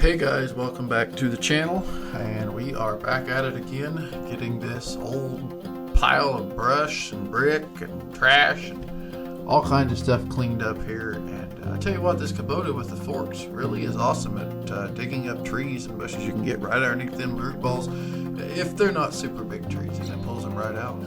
Hey guys, welcome back to the channel, and we are back at it again, getting this old pile of brush and brick and trash and all kinds of stuff cleaned up here. And I tell you what, this Kubota with the forks really is awesome at digging up trees and bushes. You can get right underneath them root balls if they're not super big trees, and it pulls them right out.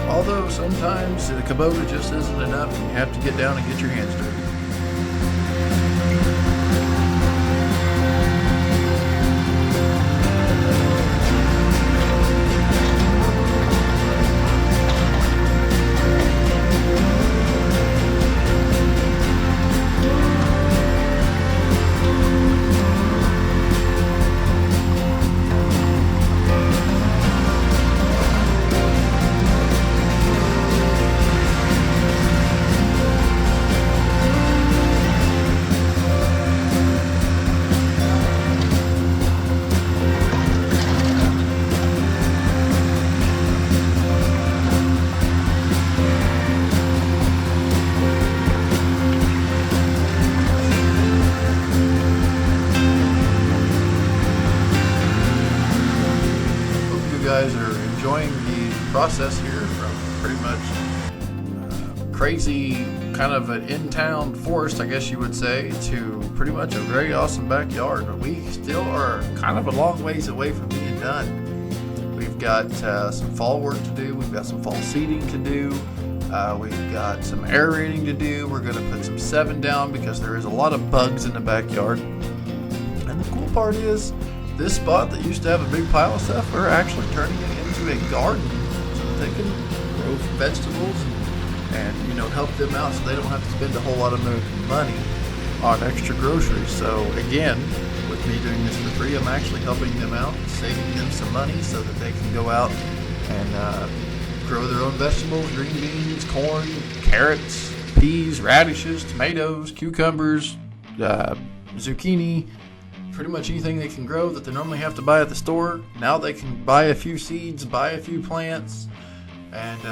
Although sometimes the Kubota just isn't enough and you have to get down and get your hands dirty. Guys are enjoying the process here from pretty much crazy kind of an in-town forest, I guess you would say, to pretty much a very awesome backyard. But we still are kind of a long ways away from being done. We've got some fall work to do. We've got some fall seeding to do. We've got some aerating to do. We're going to put some 7 down because there is a lot of bugs in the backyard. And the cool part is, this spot that used to have a big pile of stuff, we're actually turning it into a garden so that they can grow vegetables and help them out so they don't have to spend a whole lot of money on extra groceries. So again, with me doing this for free, I'm actually helping them out, saving them some money so that they can go out and grow their own vegetables, green beans, corn, carrots, peas, radishes, tomatoes, cucumbers, zucchini. Pretty much anything they can grow that they normally have to buy at the store. Now they can buy a few seeds, buy a few plants, and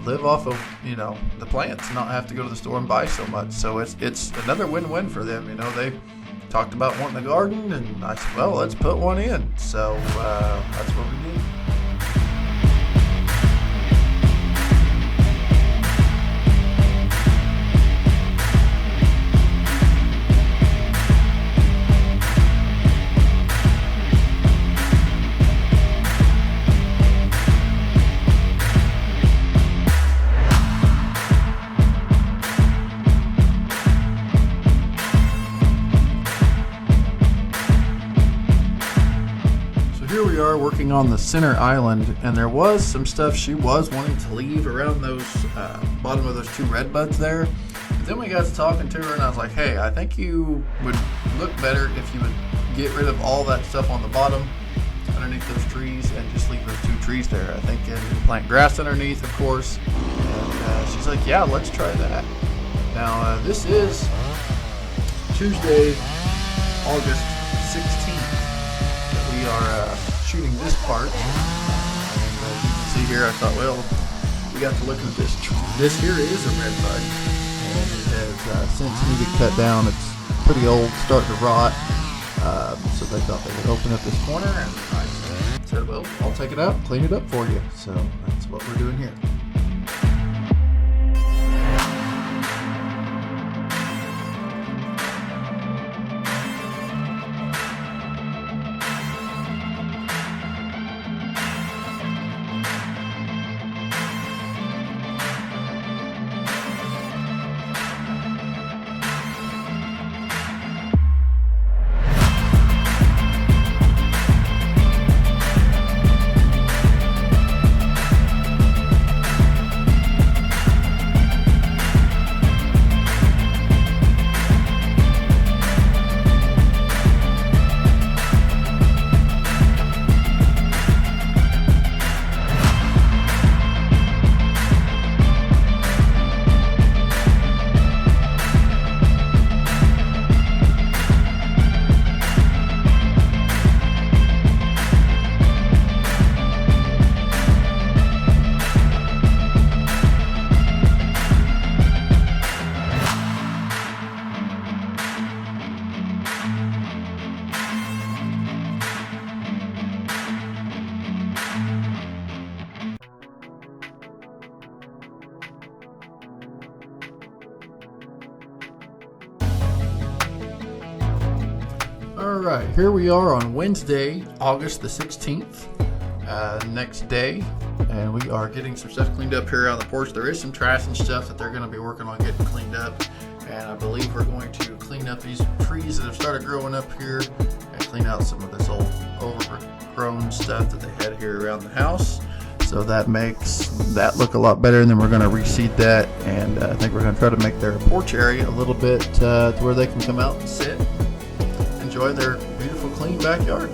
live off of the plants, and not have to go to the store and buy so much. So it's another win-win for them. They talked about wanting a garden, and I said, well, let's put one in. So that's what we did. Here we are working on the center island, and there was some stuff she was wanting to leave around those bottom of those 2 red buds there. But then we got to talking to her, and I was like, hey, I think you would look better if you would get rid of all that stuff on the bottom underneath those trees and just leave those 2 trees there. I think you can plant grass underneath, of course. And she's like, yeah, let's try that. Now this is Tuesday, August 16th. We are shooting this part, and you can see here, I thought, well, we got to look at this. This here is a red bud, and it has since needed cut down. It's pretty old, starting to rot, so they thought they would open up this corner, and I said, well, I'll take it out, clean it up for you. So that's what we're doing here. right, here we are on Wednesday, August the 16th, next day, and we are getting some stuff cleaned up here on the porch. There is some trash and stuff that they're going to be working on getting cleaned up, and I believe we're going to clean up these trees that have started growing up here and clean out some of this old overgrown stuff that they had here around the house. So that makes that look a lot better, and then we're going to reseed that, and I think we're going to try to make their porch area a little bit to where they can come out and sit, enjoy their beautiful clean backyard.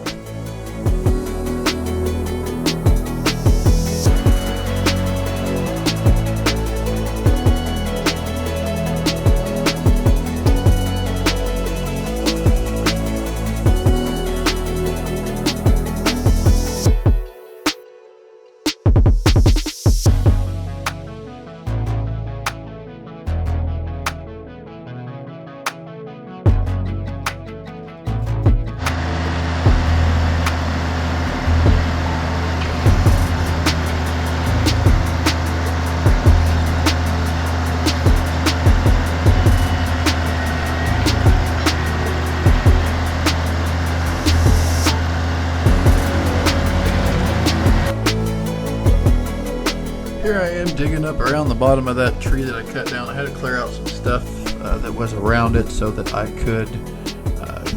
Here I am digging up around the bottom of that tree that I cut down. I had to clear out some stuff that was around it so that I could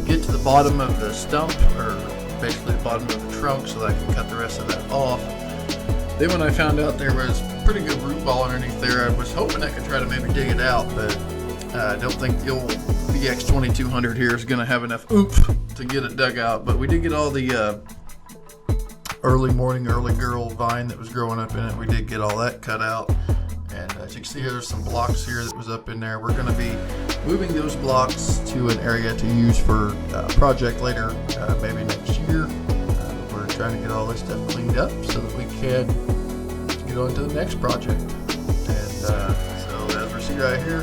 get to the bottom of the stump, or basically the bottom of the trunk, so that I could cut the rest of that off. Then when I found out there was pretty good root ball underneath there, I was hoping I could try to maybe dig it out, but I don't think the old BX 2200 here is going to have enough oomph to get it dug out. But we did get all the early morning, early girl vine that was growing up in it. We did get all that cut out, and as you can see here, there's some blocks here that was up in there. We're going to be moving those blocks to an area to use for a project later, maybe next year. We're trying to get all this stuff cleaned up so that we can get on to the next project. And so as we see right here,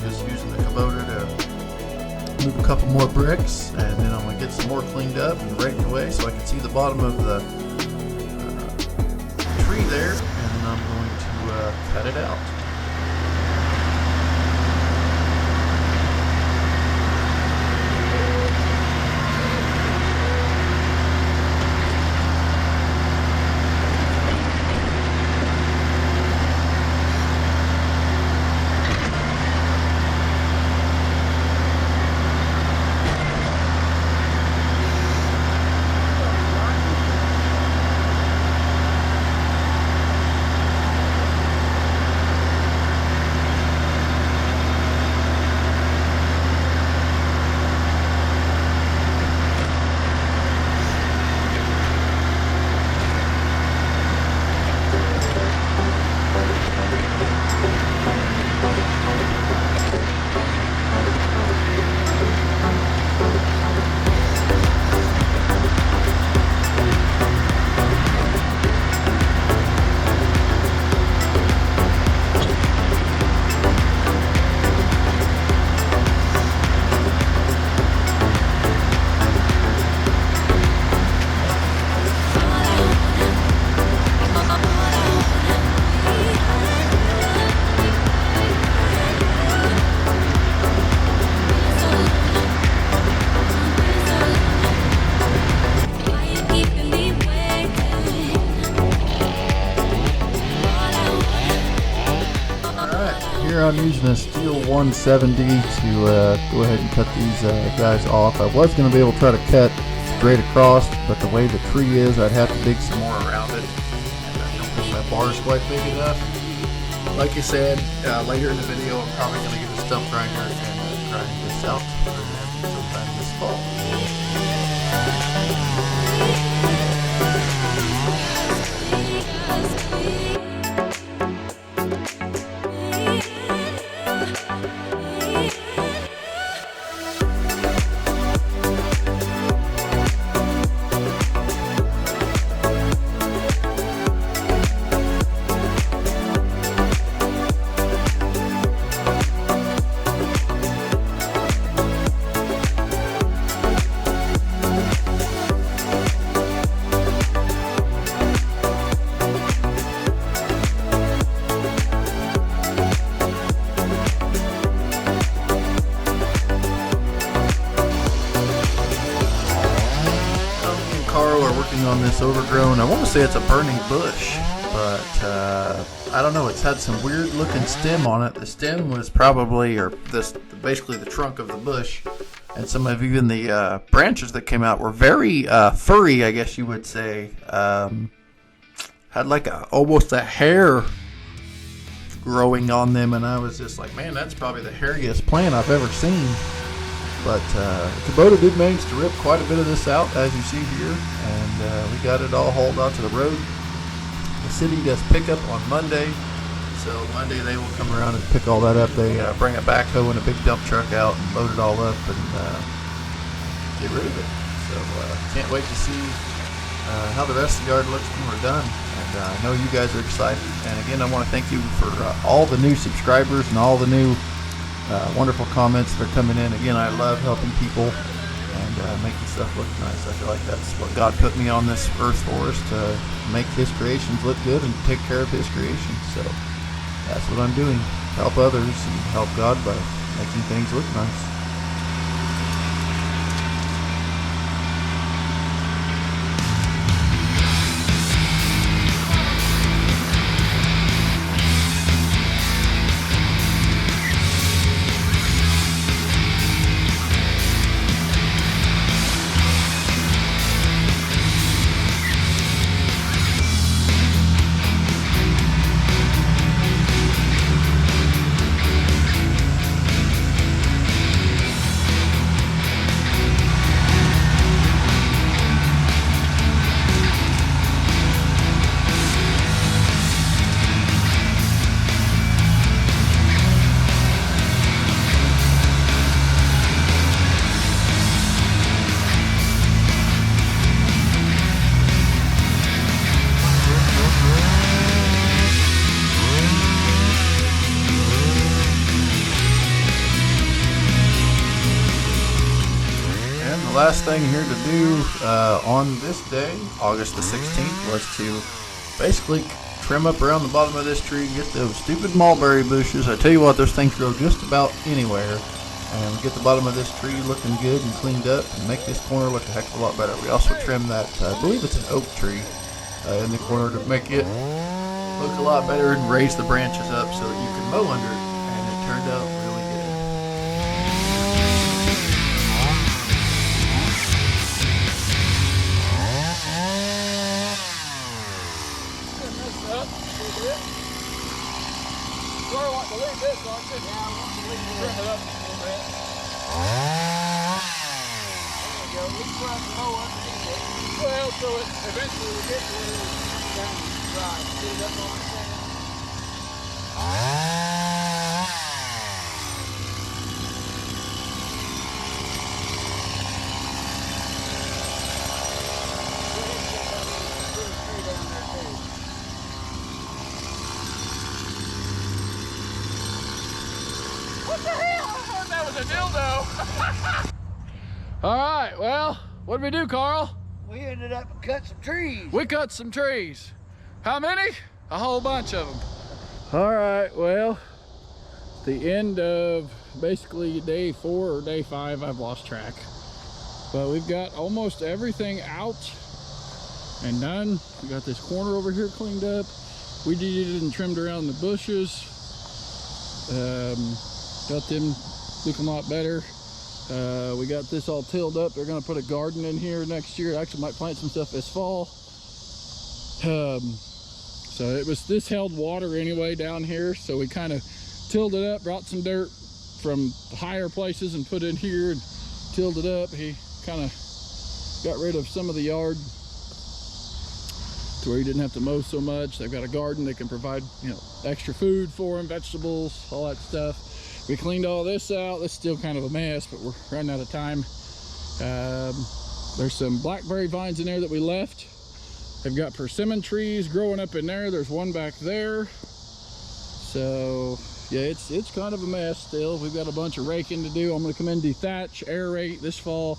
just using the Kubota to move a couple more bricks, and then I'm going to get some more cleaned up and raked away so I can see the bottom of the tree there, and then I'm going to cut it out. Here I'm using a steel 170 to go ahead and cut these guys off. I was going to be able to try to cut straight across, but the way the tree is, I'd have to dig some more around it, and I don't think my bar is quite big enough. Like I said, later in the video, I'm probably going to get a stump grinder and grind this out sometime this fall. working on this overgrown, I want to say it's a burning bush, but I don't know, it's had some weird looking stem on it. The stem was probably, or this, basically the trunk of the bush, and some of even the branches that came out were very furry, I guess you would say. Had like almost a hair growing on them, and I was just like, man, that's probably the hairiest plant I've ever seen. But Kubota did manage to rip quite a bit of this out, as you see here, and we got it all hauled out to the road. The city does pick up on Monday, so Monday they will come around and pick all that up. They bring a backhoe and a big dump truck out and load it all up and get rid of it. So can't wait to see how the rest of the yard looks when we're done. And I know you guys are excited. And again, I want to thank you for all the new subscribers and all the new wonderful comments that are coming in. Again, I love helping people and making stuff look nice. I feel like that's what God put me on this earth for, is to make His creations look good and take care of His creations. So that's what I'm doing. Help others and help God by making things look nice. The last thing here to do on this day, August the 16th, was to basically trim up around the bottom of this tree and get those stupid mulberry bushes. I tell you what, those things grow just about anywhere. And get the bottom of this tree looking good and cleaned up and make this corner look a heck of a lot better. We also trimmed that, I believe it's an oak tree in the corner to make it look a lot better and raise the branches up so that you can mow under it. And it turned out really good. To leave this, aren't you? Yeah, I want to leave trim it up a little bit. There we go. We try to mow underneath it. Well, so it eventually will get to where it's down right. See, that's all I'm saying. What the hell? I thought that was a dildo. All right, well, what did we do, Carl? We ended up cutting some trees. We cut some trees. How many? A whole bunch of them. All right, well, the end of basically day 4 or day 5, I've lost track. But we've got almost everything out and done. We got this corner over here cleaned up. We did and trimmed around the bushes. Got them looking a lot better. We got this all tilled up. They're gonna put a garden in here next year. Actually might plant some stuff this fall. So this held water anyway down here, so we kind of tilled it up, brought some dirt from higher places and put in here and tilled it up. He kind of got rid of some of the yard to where he didn't have to mow so much. They've got a garden. They can provide, you know, extra food for him, vegetables, all that stuff. We cleaned all this out. This is still kind of a mess, but we're running out of time. There's some blackberry vines in there that we left. They've got persimmon trees growing up in there. There's one back there. So yeah, it's kind of a mess still. We've got a bunch of raking to do. I'm gonna come in, dethatch, aerate this fall.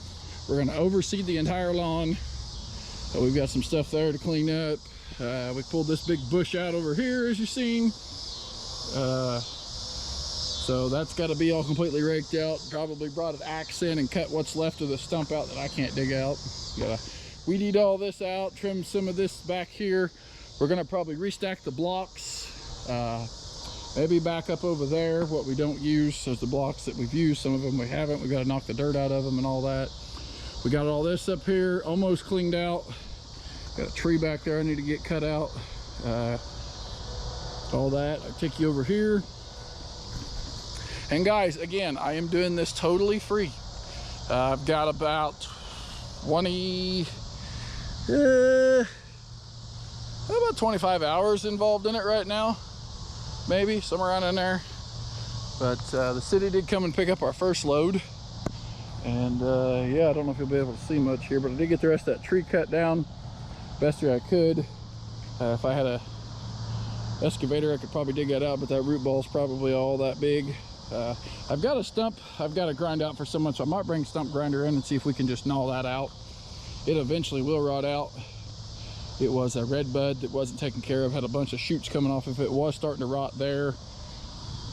We're gonna overseed the entire lawn. We've got some stuff there to clean up. We pulled this big bush out over here, as you've seen. So that's got to be all completely raked out. Probably brought an axe in and cut what's left of the stump out that I can't dig out. Got a weed eat all this out, trim some of this back here. We're gonna probably restack the blocks, maybe back up over there what we don't use. So the blocks that we've used, some of them we haven't. We got to knock the dirt out of them and all that. We got all this up here almost cleaned out. Got a tree back there I need to get cut out. All that. I'll take you over here. And guys, again, I am doing this totally free. I've got about 25 hours involved in it right now, maybe somewhere around in there. But the city did come and pick up our first load, and yeah, I don't know if you'll be able to see much here, but I did get the rest of that tree cut down best way I could. If I had a excavator, I could probably dig that out, but that root ball is probably all that big. I've got a stump I've got to grind out for someone, so I might bring stump grinder in and see if we can just gnaw that out. It eventually will rot out. It was a red bud that wasn't taken care of, had a bunch of shoots coming off of it, was starting to rot there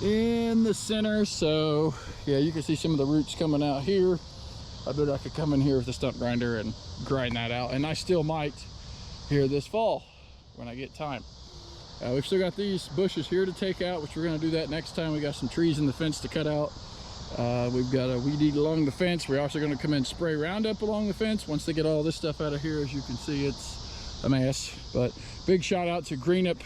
in the center. So yeah, you can see some of the roots coming out here. I bet I could come in here with the stump grinder and grind that out, and I still might here this fall when I get time. We've still got these bushes here to take out, which we're going to do that next time. We got some trees in the fence to cut out. We've got a weed eat along the fence. We're also going to come in and spray Roundup along the fence once they get all this stuff out of here. As you can see, it's a mess. But big shout out to Green Up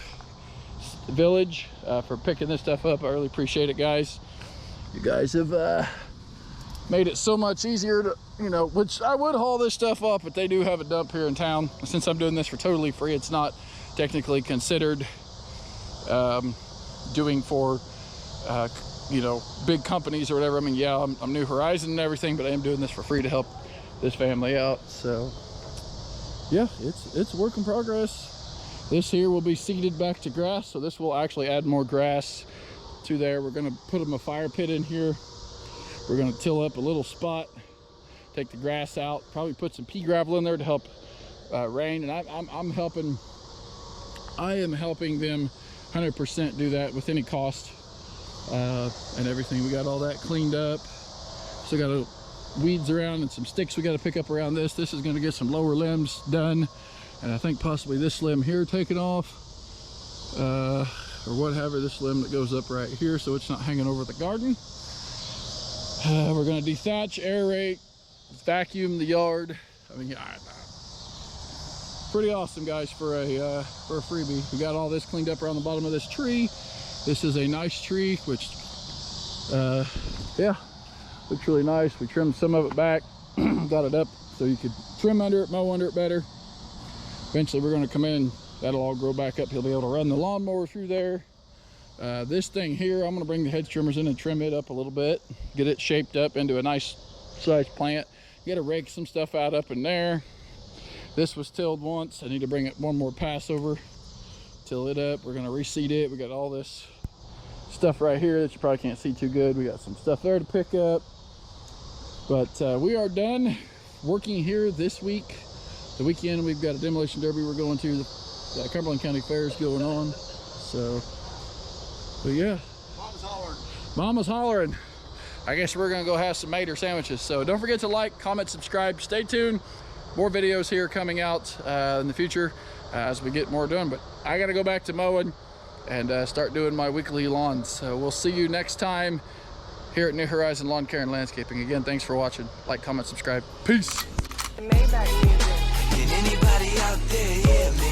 Village for picking this stuff up. I really appreciate it, guys. You guys have made it so much easier to, you know, which I would haul this stuff up, but they do have a dump here in town. Since I'm doing this for totally free, it's not technically considered doing for you know, big companies or whatever. I mean, yeah, I'm New Horizon and everything, but I am doing this for free to help this family out. So yeah, it's a work in progress. This here will be seeded back to grass, so this will actually add more grass to there. We're going to put them a fire pit in here. We're going to till up a little spot, take the grass out, probably put some pea gravel in there to help rain. And I am helping them 100% do that with any cost and everything. We got all that cleaned up. Still got weeds around and some sticks we got to pick up around this. This is going to get some lower limbs done, and I think possibly this limb here taken off, or whatever, this limb that goes up right here so it's not hanging over the garden. We're going to dethatch, aerate, vacuum the yard. I mean, yeah, pretty awesome, guys, for a freebie. We got all this cleaned up around the bottom of this tree. This is a nice tree, which yeah, looks really nice. We trimmed some of it back, got it up so you could trim under it, mow under it better. Eventually we're going to come in, that'll all grow back up. He'll be able to run the lawnmower through there. This thing here, I'm going to bring the hedge trimmers in and trim it up a little bit, get it shaped up into a nice size plant. Got to rake some stuff out up in there. This was tilled once. I need to bring it one more pass over, till it up. We're going to reseed it. We got all this stuff right here that you probably can't see too good. We got some stuff there to pick up, but we are done working here this week. The weekend we've got a demolition derby we're going to. The Cumberland County Fair is going on, so but yeah, Mama's hollering. Mama's hollering. I guess we're gonna go have some Mater sandwiches. So don't forget to like, comment, subscribe. Stay tuned. More videos here coming out in the future as we get more done. But I gotta go back to mowing and start doing my weekly lawns. So we'll see you next time here at New Horizon Lawn Care and Landscaping. Again, thanks for watching. Like, comment, subscribe. Peace. Maybach music. Can anybody out there hear me?